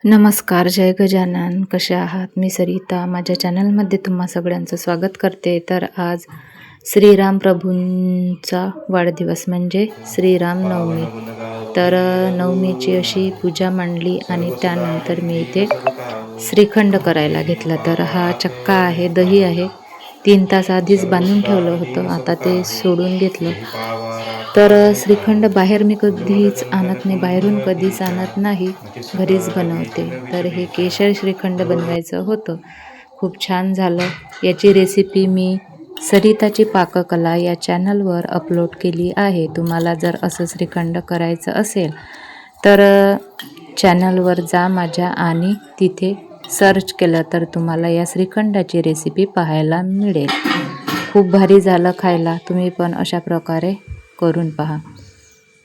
नमस्कार, जय गजानन. कसे आहात? मी सरिता माझ्या चॅनलमध्ये तुम्हा सगळ्यांचं स्वागत करते. तर आज श्रीराम प्रभूंचा वाढदिवस म्हणजे श्रीराम नवमी. तर नवमीची अशी पूजा मांडली आणि त्यानंतर मी इथे श्रीखंड करायला घेतला. तर हा चक्का आहे, दही आहे. 3 तास आधीच बांधून ठेवलं होतं, आता ते सोडून घेतलं. तर श्रीखंड बाहेर मी कधीच आणत नाही, बाहेरून कधीच आणत नाही, घरीच बनवते. तर हे केशर श्रीखंड बनवायचं होतं, खूप छान झालं. याची रेसिपी मी सरिताची पाककला या चॅनलवर अपलोड केली आहे. तुम्हाला जर असं श्रीखंड करायचं असेल तर चॅनलवर जा माझ्या आणि तिथे सर्च केलं तर तुम्हाला या श्रीखंडाची रेसिपी पाहायला मिळेल. खूप भारी झालं खायला, तुम्ही पण अशा प्रकारे करून पहा.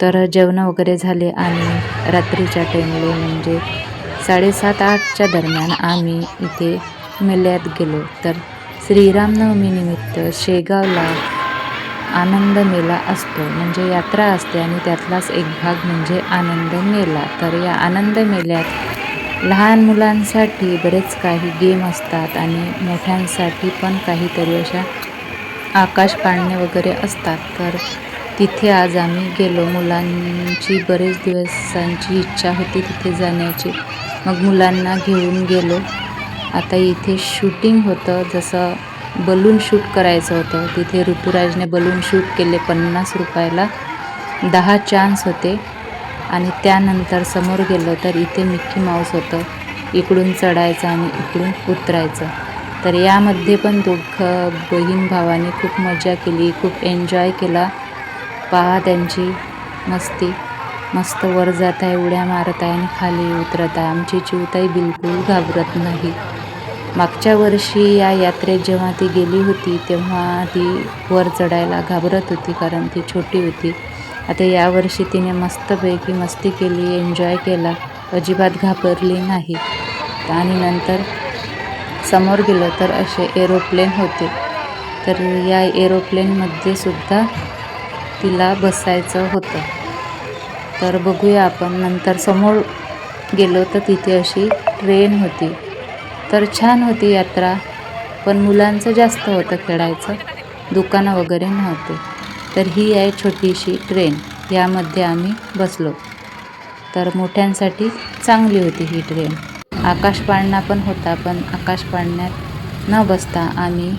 तर जेवण वगैरे झाले आणि रात्रीच्या टाईमला म्हणजे 7:30-8च्या दरम्यान आम्ही इथे मेळ्यात गेलो. तर श्रीरामनवमीनिमित्त शेगावला आनंद मेळा असतो, म्हणजे यात्रा असते आणि त्यातलाच एक भाग म्हणजे आनंद मेळा. तर या आनंद मेळ्यात लहान मुलांसाठी बरेच काही गेम असतात आणि मोठ्यांसाठी पण काहीतरी अशा आकाश पाळणे वगैरे असतात. तर तिथे आज आम्ही गेलो. मुलांची बरेच दिवसांची इच्छा होती तिथे जाण्याची, मग मुलांना घेऊन गेलो. आता इथे शूटिंग होतं, जसं बलून शूट करायचं होतं. तिथे ऋतुराजने बलून शूट केले. 50 रुपयाला 10 चान्स होते. आणि त्यानंतर समोर गेलो तर इथे मिक्की माऊस होतं. इकडून चढायचं आणि इकडून उतरायचं. तर यामध्ये पण दोघं बहीण भावाने खूप मजा केली, खूप एन्जॉय केला. पहा त्यांची मस्ती, मस्त वर जात आहे, उड्या मारत आहे आणि खाली उतरत आहे. आमची चिवताई बिलकुल घाबरत नाही. मागच्या वर्षी या यात्रेत जेव्हा ती गेली होती तेव्हा ती वर चढायला घाबरत होती, कारण ती छोटी होती. आता यावर्षी तिने मस्तपैकी मस्ती केली, एन्जॉय केला, अजिबात घाबरली नाही. आणि नंतर समोर गेलो तर असे एरोप्लेन होते. तर या एरोप्लेनमध्ये सुद्धा तिला बसायचं होतं. तर बघूया आपण. नंतर समोर गेलो तर तिथे अशी ट्रेन होती. तर छान होती यात्रा, पण मुलांचं जास्त होतं खेळायचं, दुकानं वगैरे नव्हते. तर ही आहे छोटीशी ट्रेन, यामध्ये आम्ही बसलो. तर मोठ्यांसाठी चांगली होती ही ट्रेन. आकाश पाळणा पण होता, पण आकाश पाळण्यात न बसता आम्ही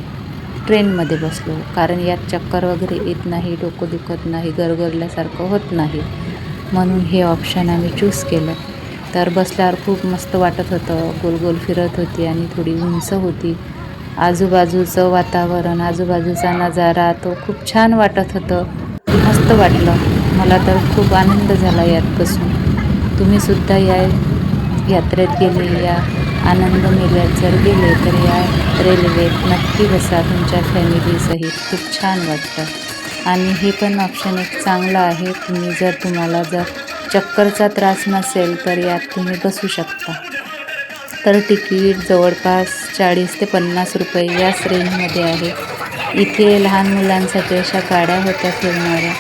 ट्रेनमध्ये बसलो, कारण यात चक्कर वगैरे येत नाही, डोकं दुखत नाही, गरगरल्यासारखं होत नाही, म्हणून हे ऑप्शन आम्ही चूज केलं. तर बसल्यावर खूप मस्त वाटत होतं, गोल गोल फिरत होती आणि थोडी उंच होती. आजूबाजूचं वातावरण, आजूबाजूचा नजारा तो खूप छान वाटत होतं, मस्त वाटलं. मला तर खूप आनंद झाला यात बसून. तुम्हीसुद्धा या यात्रेत गेले, या आनंद मेळ्यात जर गेले तर या रेल्वेत नक्की बसा तुमच्या फॅमिलीसहित, खूप छान वाटतं. आणि हे पण ऑप्शन एक चांगलं आहे, तुम्हाला जर चक्करचा त्रास नसेल तर यात तुम्ही बसू शकता. तर तिकीट जवळपास 40 ते 50 रुपये याच रेंजमध्ये आहे. इथे लहान मुलांसाठी अशा गाड्या होत्या फिरणाऱ्या.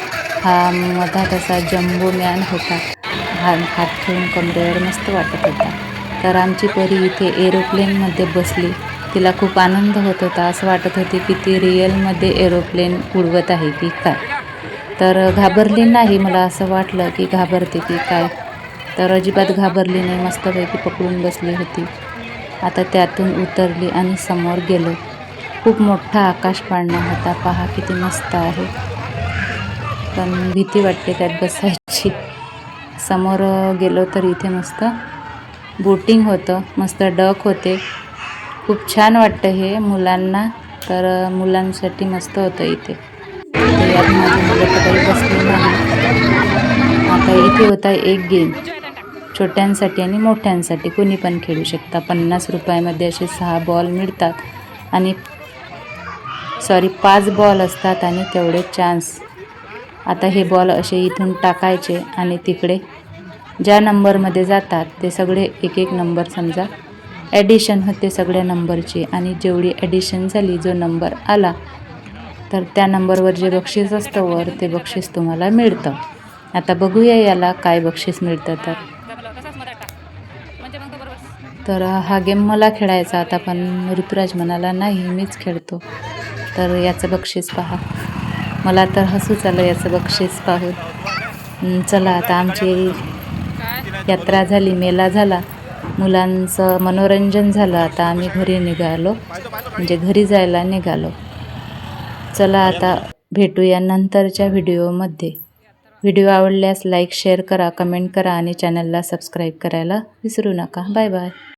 हा मधात असा जम्बो मॅन होता, हात ठेवून कमरेवर, मस्त वाटत होता. तर आमची परी इथे एरोप्लेनमध्ये बसली. तिला खूप आनंद होत होता, असं वाटत होते की ती रिअलमध्ये एरोप्लेन उडवत आहे की काय. तर घाबरली नाही. मला असं वाटलं की घाबरते की काय, तर अजिबात घाबरली नाही, मस्तपैकी पकडून बसली होती. आता त्यातून उतरली आणि समोर गेलो. खूप मोठा आकाश पाळणा होता, पहा किती मस्त आहे, पण भीती वाटते त्यात बसायची. समोर गेलो तर इथे मस्त बोटिंग होतं, मस्त डक होते, खूप छान वाटतं हे मुलांना. तर मुलांसाठी मस्त होतं इथे. तर यात माझी मुलं तर काही बसली नाही. आता इथे होता एक गेम, छोट्यांसाठी आणि मोठ्यांसाठी कोणी पण खेळू शकता. 50 रुपयामध्ये असे 6 बॉल मिळतात आणि 5 बॉल असतात आणि तेवढे चान्स. आता हे बॉल असे इथून टाकायचे आणि तिकडे ज्या नंबरमध्ये जातात ते सगळे एक एक नंबर, समजा ॲडिशन होते सगळ्या नंबरची, आणि जेवढी ॲडिशन झाली, जो नंबर आला, तर त्या नंबरवर जे बक्षीस असतं वर, ते बक्षीस तुम्हाला मिळतं. आता बघूया याला काय बक्षीस मिळतं. तर तर हा गेम मला खेळायचा आता, पण ऋतुराज म्हणाला नाही मीच खेळतो. तर याचं बक्षीस पहा. मला तर हसूच आलं याचं बक्षीस पाहून. चला आता आमची यात्रा झाली, मेला झाला, मुलांचं मनोरंजन झालं. आता आम्ही घरी निघालो, म्हणजे घरी जायला निघालो. चला आता भेटूया नंतरच्या व्हिडिओमध्ये. व्हिडिओ आवडल्यास लाईक शेअर करा, कमेंट करा आणि चॅनलला सबस्क्राईब करायला विसरू नका. Bye bye.